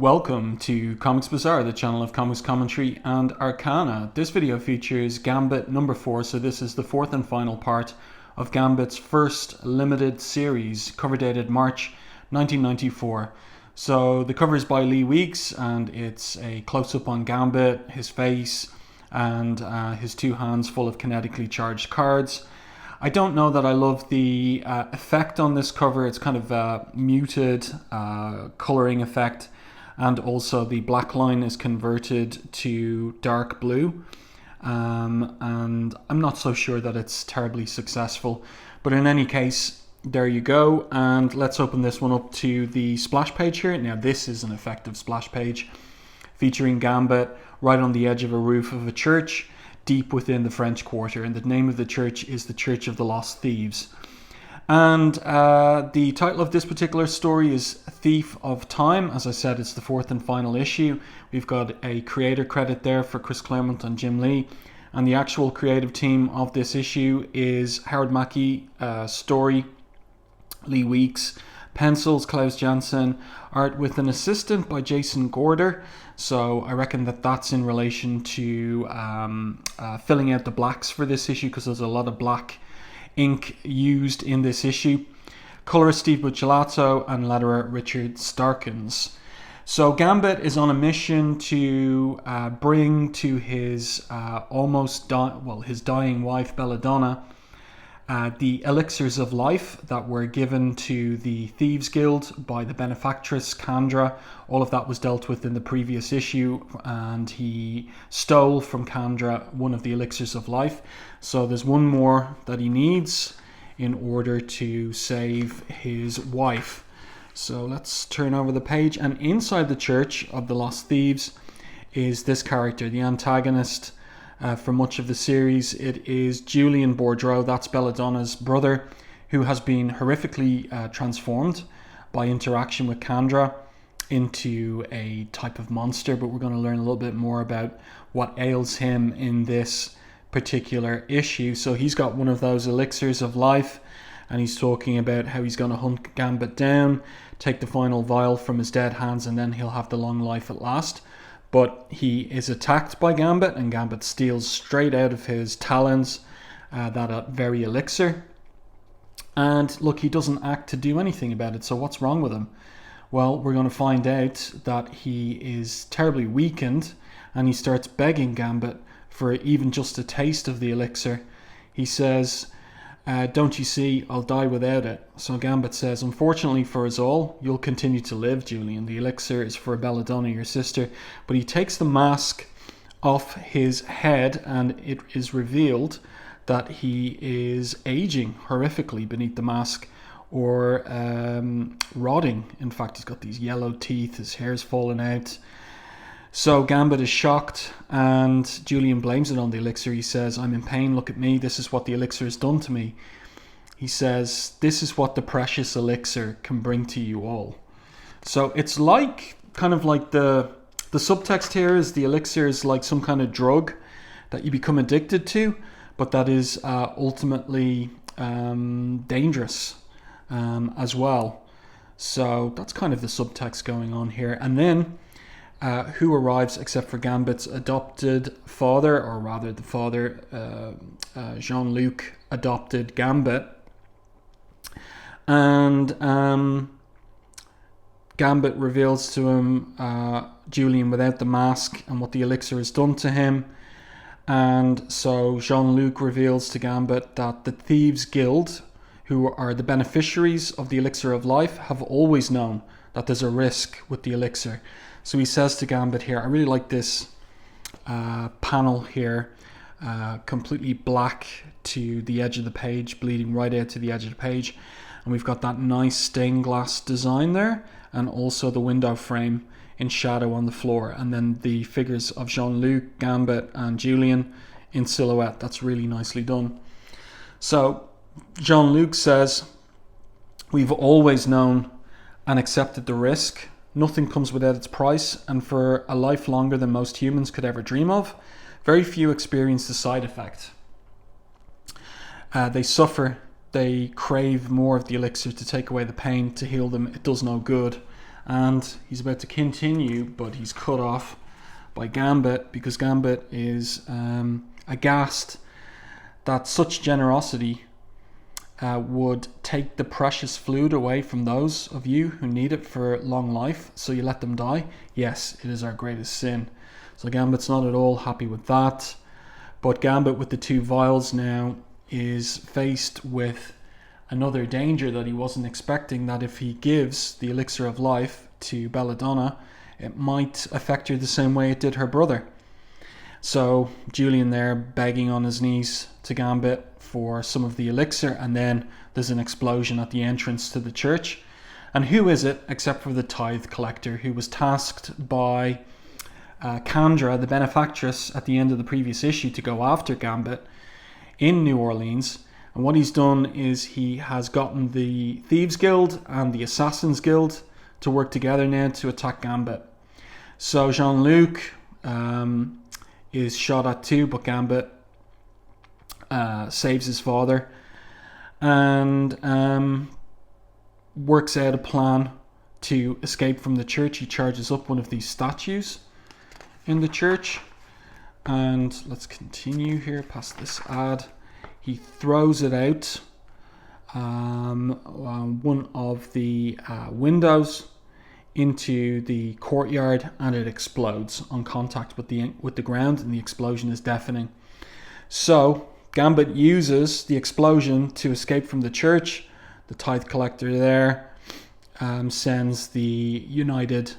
Welcome to Comics Bazaar, the channel of comics commentary and arcana. This video features Gambit number 4, so this is the fourth and final part of Gambit's first limited series, cover dated March 1994. So the cover is by Lee Weeks and it's a close-up on Gambit, his face, and his two hands full of kinetically charged cards. I don't know that I love the effect on this cover. It's kind of a muted colouring effect. And also the black line is converted to dark blue. And I'm not so sure that it's terribly successful. But in any case, there you go. And let's open this one up to the splash page here. Now this is an effective splash page featuring Gambit right on the edge of a roof of a church deep within the French Quarter. And the name of the church is the Church of the Lost Thieves. And the title of this particular story is Thief of Time. As I said, it's the fourth and final issue. We've got a creator credit there for Chris Claremont and Jim Lee. And the actual creative team of this issue is Howard Mackie, story, Lee Weeks, pencils, Klaus, Janson, art with an assistant by Jason Gorder. So I reckon that that's in relation to filling out the blacks for this issue, because there's a lot of black ink used in this issue. Colorist Steve Buccellato and letterer Richard Starkins. So Gambit is on a mission to bring to his his dying wife Belladonna the elixirs of life that were given to the Thieves Guild by the benefactress Kandra. All of that was dealt with in the previous issue, and he stole from Kandra one of the elixirs of life. So there's one more that he needs in order to save his wife. So let's turn over the page, and inside the Church of the Lost Thieves is this character, the antagonist for much of the series. It is Julian Bourdreau, that's Belladonna's brother, who has been horrifically transformed by interaction with Kandra into a type of monster, but we're going to learn a little bit more about what ails him in this particular issue. So he's got one of those elixirs of life, and he's talking about how he's going to hunt Gambit down, take the final vial from his dead hands, and then he'll have the long life at last. But he is attacked by Gambit, and Gambit steals straight out of his talons that very elixir. And look, he doesn't act to do anything about it, so what's wrong with him? Well, we're going to find out that he is terribly weakened, and he starts begging Gambit for even just a taste of the elixir. He says, don't you see, I'll die without it. So Gambit says, unfortunately for us all, you'll continue to live, Julian. The elixir is for Belladonna, your sister. But he takes the mask off his head, and it is revealed that he is aging horrifically beneath the mask, or rotting. In fact, he's got these yellow teeth, his hair's falling out. So Gambit is shocked, and Julian blames it on the elixir. He says, I'm in pain, look at me, this is what the elixir has done to me. He says, this is what the precious elixir can bring to you all. So it's like, kind of like the subtext here is the elixir is like some kind of drug that you become addicted to, but that is ultimately dangerous as well. So that's kind of the subtext going on here. And then who arrives except for Gambit's adopted father, or rather the father, Jean-Luc, adopted Gambit. And Gambit reveals to him Julian without the mask and what the elixir has done to him. And so Jean-Luc reveals to Gambit that the Thieves Guild, who are the beneficiaries of the elixir of life, have always known that there's a risk with the elixir. So he says to Gambit here, I really like this panel here, completely black to the edge of the page, bleeding right out to the edge of the page. And we've got that nice stained glass design there, and also the window frame in shadow on the floor. And then the figures of Jean-Luc, Gambit, and Julian in silhouette. That's really nicely done. So Jean-Luc says, we've always known and accepted the risk. Nothing comes without its price, and for a life longer than most humans could ever dream of, very few experience the side effect. They suffer, they crave more of the elixir to take away the pain, to heal them. It does no good. and he's about to continue, but he's cut off by Gambit, because Gambit is aghast that such generosity would take the precious fluid away from those of you who need it for long life, so you let them die. Yes, it is our greatest sin. So Gambit's not at all happy with that, but Gambit with the 2 vials now is faced with another danger that he wasn't expecting, that if he gives the elixir of life to Belladonna, it might affect her the same way it did her brother. So Julian there begging on his knees to Gambit for some of the elixir, and then there's an explosion at the entrance to the church. And who is it except for the tithe collector, who was tasked by Candra, the benefactress, at the end of the previous issue to go after Gambit in New Orleans. And what he's done is he has gotten the Thieves Guild and the Assassins Guild to work together now to attack Gambit. So Jean-Luc is shot at too, but Gambit saves his father and works out a plan to escape from the church. He charges up one of these statues in the church, and let's continue here past this ad. He throws it out one of the windows into the courtyard, and it explodes on contact with the ground, and the explosion is deafening. So Gambit uses the explosion to escape from the church. The tithe collector there sends the United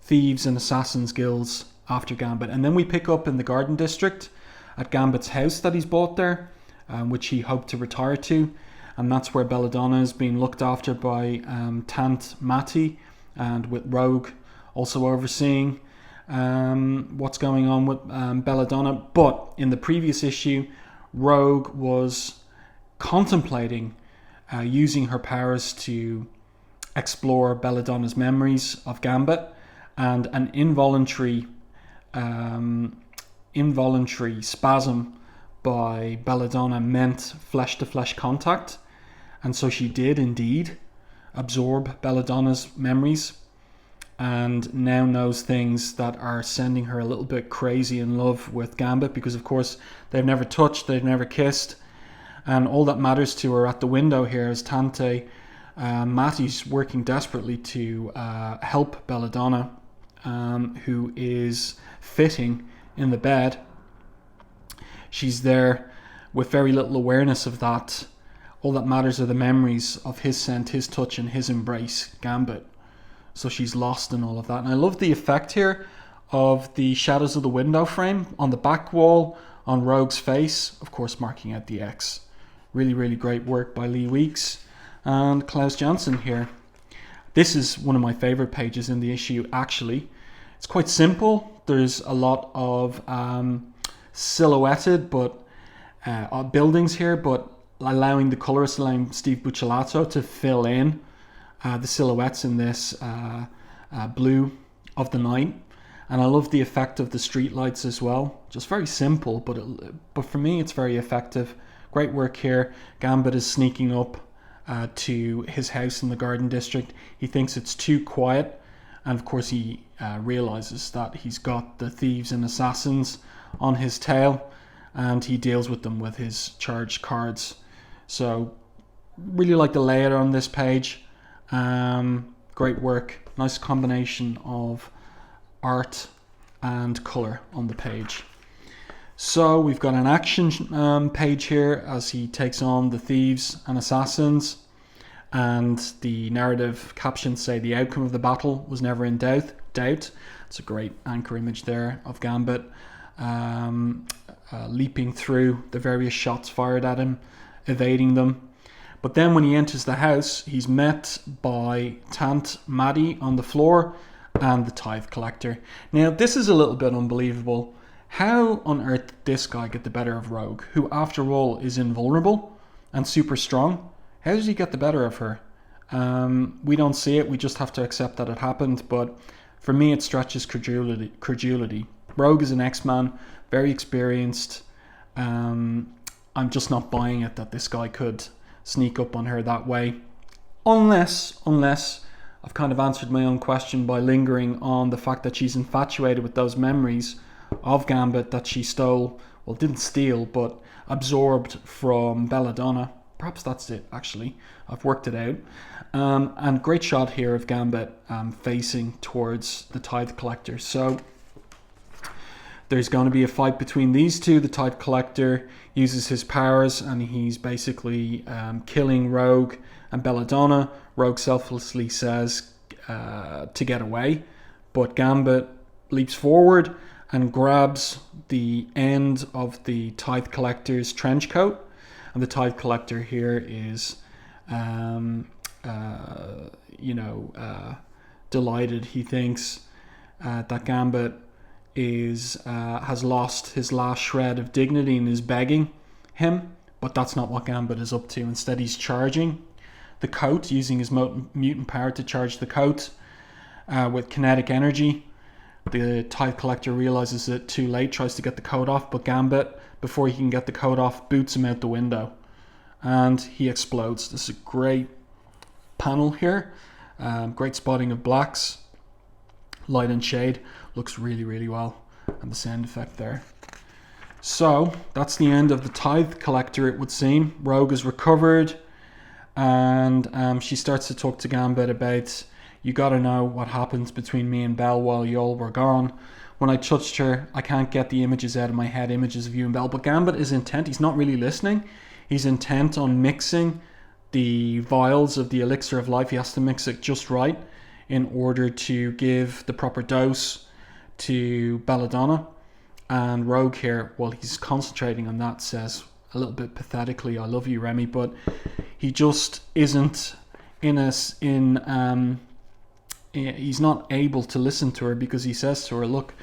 Thieves and Assassins Guilds after Gambit. And then we pick up in the Garden District at Gambit's house that he's bought there, which he hoped to retire to. And that's where Belladonna is being looked after by Tant Mackie, and with Rogue also overseeing what's going on with Belladonna. But in the previous issue, Rogue was contemplating using her powers to explore Belladonna's memories of Gambit, and an involuntary spasm by Belladonna meant flesh-to-flesh contact, and so she did indeed absorb Belladonna's memories, and now knows things that are sending her a little bit crazy in love with Gambit, because of course they've never touched, they've never kissed, and all that matters to her at the window here is Tante Mattie's working desperately to help Belladonna, who is fitting in the bed. She's there with very little awareness of that. All that matters are the memories of his scent, his touch, and his embrace, Gambit. So she's lost in all of that. And I love the effect here of the shadows of the window frame on the back wall, on Rogue's face, of course marking out the X. Really, really great work by Lee Weeks and Klaus Janson here. This is one of my favorite pages in the issue, actually. It's quite simple. There's a lot of silhouetted buildings here, but allowing the colorist, allowing Steve Buccellato to fill in the silhouettes in this blue of the night. And I love the effect of the street lights as well. Just very simple, but for me it's very effective. Great work here. Gambit is sneaking up to his house in the Garden District. He thinks it's too quiet, and of course he realizes that he's got the thieves and assassins on his tail, and he deals with them with his charged cards. So really like the layout on this page. Great work. Nice combination of art and color on the page. So we've got an action page here as he takes on the thieves and assassins, and the narrative captions say the outcome of the battle was never in doubt. It's a great anchor image there of Gambit leaping through the various shots fired at him, evading them. But then when he enters the house, he's met by Tant Maddie on the floor and the tithe collector. Now, this is a little bit unbelievable. How on earth did this guy get the better of Rogue, who after all is invulnerable and super strong? How does he get the better of her? We don't see it, we just have to accept that it happened, but for me it stretches credulity. Rogue is an X-Man, very experienced. I'm just not buying it that this guy could sneak up on her that way. Unless I've kind of answered my own question by lingering on the fact that she's infatuated with those memories of Gambit that she stole, well, didn't steal, but absorbed from Belladonna. Perhaps that's it, actually. I've worked it out. And great shot here of Gambit facing towards the Tithe Collector. So there's going to be a fight between these two. The Tithe Collector uses his powers and he's basically killing Rogue and Belladonna. Rogue selflessly says to get away, but Gambit leaps forward and grabs the end of the Tithe Collector's trench coat. And the Tithe Collector here is, delighted. He thinks that Gambit has lost his last shred of dignity and is begging him, but that's not what Gambit is up to. Instead, he's charging the coat, using his mutant power to charge the coat with kinetic energy. The Tithe Collector realizes it too late, tries to get the coat off, but Gambit, before he can get the coat off, boots him out the window and he explodes. This is a great panel here. Great spotting of blacks, light and shade, looks really, really well, and the sound effect there. So that's the end of the Tithe Collector, it would seem. Rogue is recovered, and she starts to talk to Gambit about, you gotta know what happens between me and Belle while y'all were gone. When I touched her, I can't get the images out of my head, images of you and Belle. But Gambit is intent, he's not really listening. He's intent on mixing the vials of the elixir of life. He has to mix it just right in order to give the proper dose to Belladonna. And Rogue here, while he's concentrating on that, says a little bit pathetically, I love you, Remy, but he just isn't he's not able to listen to her, because he says to her, look,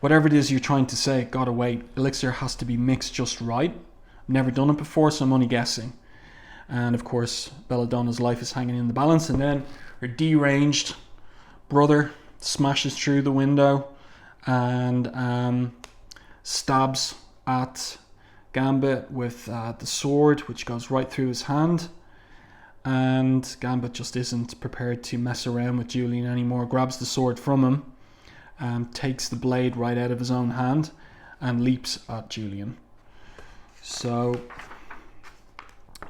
whatever it is you're trying to say, gotta wait. Elixir has to be mixed just right. I've never done it before, so I'm only guessing. And of course, Belladonna's life is hanging in the balance, and then her deranged brother smashes through the window and stabs at Gambit with the sword, which goes right through his hand. And Gambit just isn't prepared to mess around with Julian anymore, grabs the sword from him, takes the blade right out of his own hand and leaps at Julian. So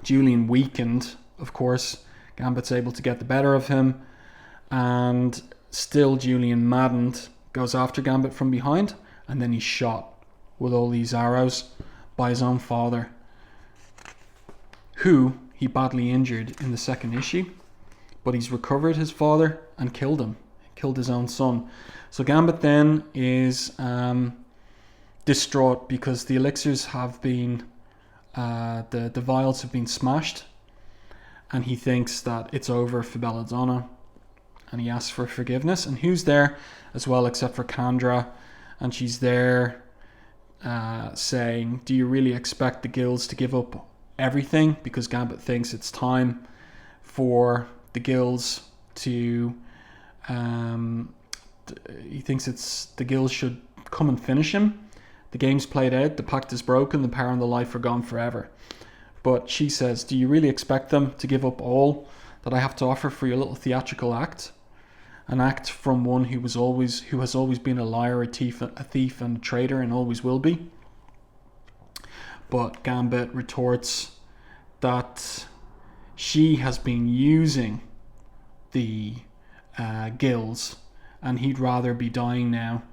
Julian weakened, of course. Gambit's able to get the better of him, and still Julian, maddened, goes after Gambit from behind, and then he's shot with all these arrows by his own father, who he badly injured in the second issue, but he's recovered his father and killed him, killed his own son. So Gambit then is distraught because the elixirs have been, the vials have been smashed, and he thinks that it's over for Belladonna, and he asks for forgiveness. And who's there as well except for Kandra, and she's there saying, do you really expect the guilds to give up everything? Because Gambit thinks it's time for the guilds to he thinks it's the guilds should come and finish him. The game's played out, the pact is broken, the power and the life are gone forever. But she says, do you really expect them to give up all that I have to offer for your little theatrical act? An act from one who has always been a liar, a thief and a traitor, and always will be. But Gambit retorts that she has been using the guilds, and he'd rather be dying now.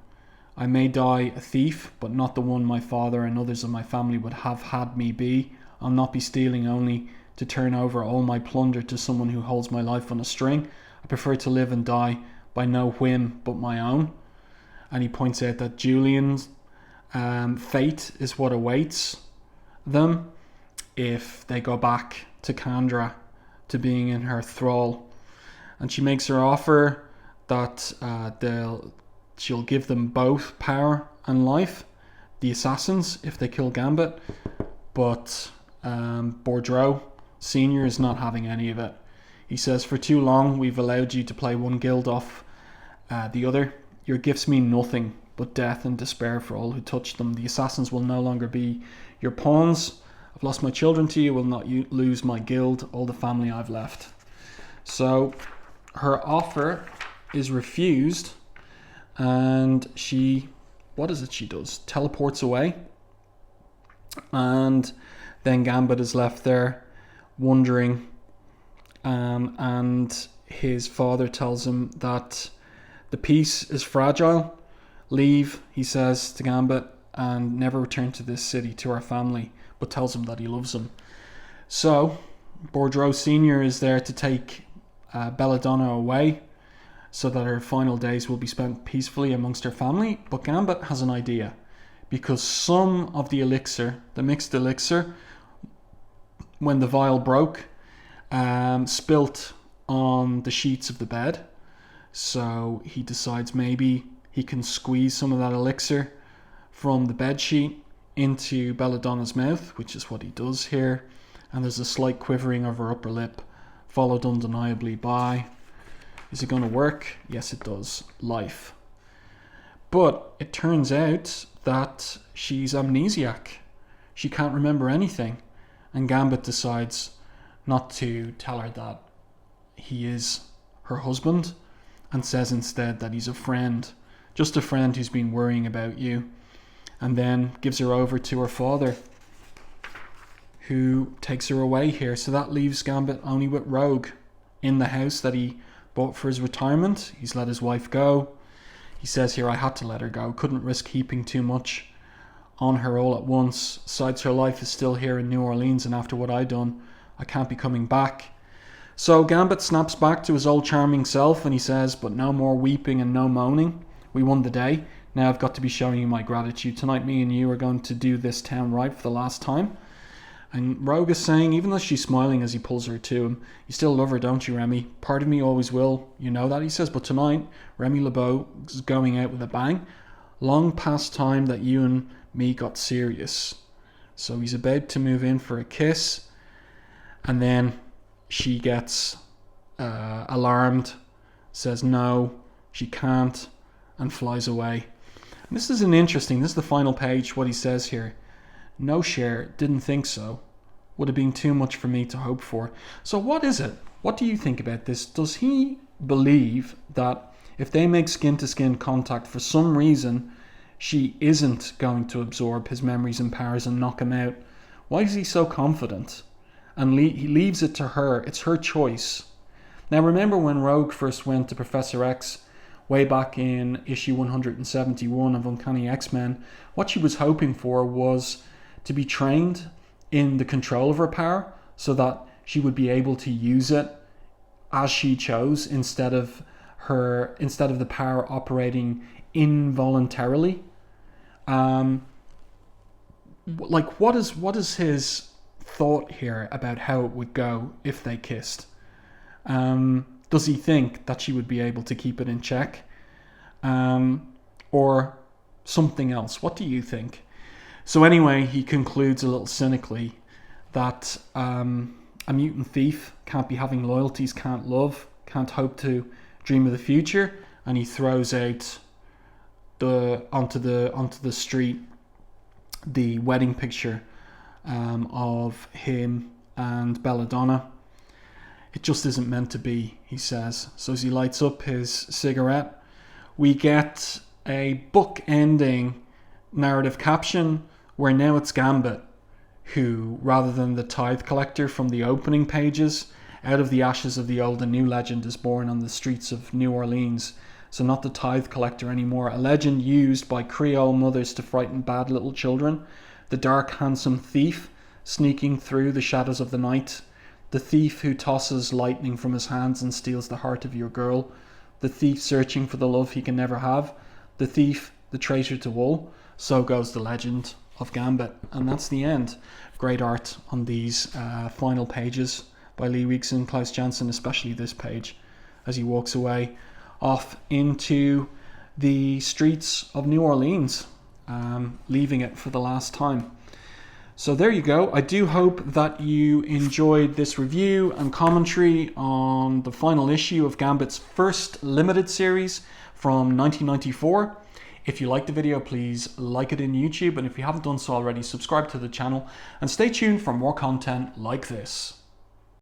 I may die a thief, but not the one my father and others of my family would have had me be. I'll not be stealing only to turn over all my plunder to someone who holds my life on a string. I prefer to live and die by no whim but my own. And he points out that Julian's fate is what awaits them if they go back to Kandra, to being in her thrall. And she makes her offer that she'll give them both power and life, the assassins, if they kill Gambit. But Bourdreau Senior is not having any of it. He says, for too long we've allowed you to play one guild off the other. Your gifts mean nothing but death and despair for all who touch them. The assassins will no longer be your pawns. I've lost my children to you, will not lose my guild, all the family I've left. So her offer is refused, and she, what is it she does? Teleports away. And then Gambit is left there wondering, and his father tells him that the peace is fragile. Leave, he says to Gambit, and never return to this city, to our family, but tells him that he loves him. So Boudreaux Sr. is there to take Belladonna away so that her final days will be spent peacefully amongst her family. But Gambit has an idea, because some of the elixir, the mixed elixir, when the vial broke, spilt on the sheets of the bed. So he decides maybe he can squeeze some of that elixir from the bed sheet into Belladonna's mouth, which is what he does here. And there's a slight quivering of her upper lip, followed undeniably by, is it going to work? Yes, it does. Life. But it turns out that she's amnesiac. She can't remember anything. And Gambit decides not to tell her that he is her husband, and says instead that he's a friend. Just a friend who's been worrying about you. And then gives her over to her father, who takes her away here. So that leaves Gambit only with Rogue in the house that he bought for his retirement. He's let his wife go. He says here, I had to let her go. Couldn't risk heaping too much on her all at once. Besides, her life is still here in New Orleans, and after what I done, I can't be coming back. So Gambit snaps back to his old charming self, and he says, but no more weeping and no moaning. We won the day. Now I've got to be showing you my gratitude. Tonight me and you are going to do this town right for the last time. And Rogue is saying, even though she's smiling as he pulls her to him, you still love her, don't you, Remy? Part of me always will. You know that, he says. But tonight, Remy LeBeau is going out with a bang. Long past time that you and me got serious. So he's about to move in for a kiss. And then she gets alarmed, says no, she can't, and flies away. And this is this is the final page, what he says here. No, Cher, didn't think so. Would have been too much for me to hope for. So what is it? What do you think about this? Does he believe that if they make skin-to-skin contact, for some reason, she isn't going to absorb his memories and powers and knock him out? Why is he so confident? And he leaves it to her. It's her choice. Now remember when Rogue first went to Professor X way back in issue 171 of Uncanny X-Men, what she was hoping for was to be trained in the control of her power so that she would be able to use it as she chose instead of the power operating involuntarily. Like what is his thought here about how it would go if they kissed? Does he think that she would be able to keep it in check? Or something else? What do you think? So anyway, he concludes a little cynically that a mutant thief can't be having loyalties, can't love, can't hope to dream of the future, and he throws out onto the street the wedding picture of him and Belladonna. It just isn't meant to be, he says. So as he lights up his cigarette, we get a book-ending narrative caption where now it's Gambit who, rather than the tithe collector from the opening pages, out of the ashes of the old a new legend is born on the streets of New Orleans. So not the tithe collector anymore, a legend used by Creole mothers to frighten bad little children. The dark, handsome thief sneaking through the shadows of the night. The thief who tosses lightning from his hands and steals the heart of your girl. The thief searching for the love he can never have. The thief, the traitor to all. So goes the legend of Gambit. And that's the end. Great art on these final pages by Lee Weeks and Klaus Janson, especially this page, as he walks away off into the streets of New Orleans, leaving it for the last time. So there you go. I do hope that you enjoyed this review and commentary on the final issue of Gambit's first limited series from 1994. If you liked the video, please like it in YouTube, and if you haven't done so already, subscribe to the channel and stay tuned for more content like this.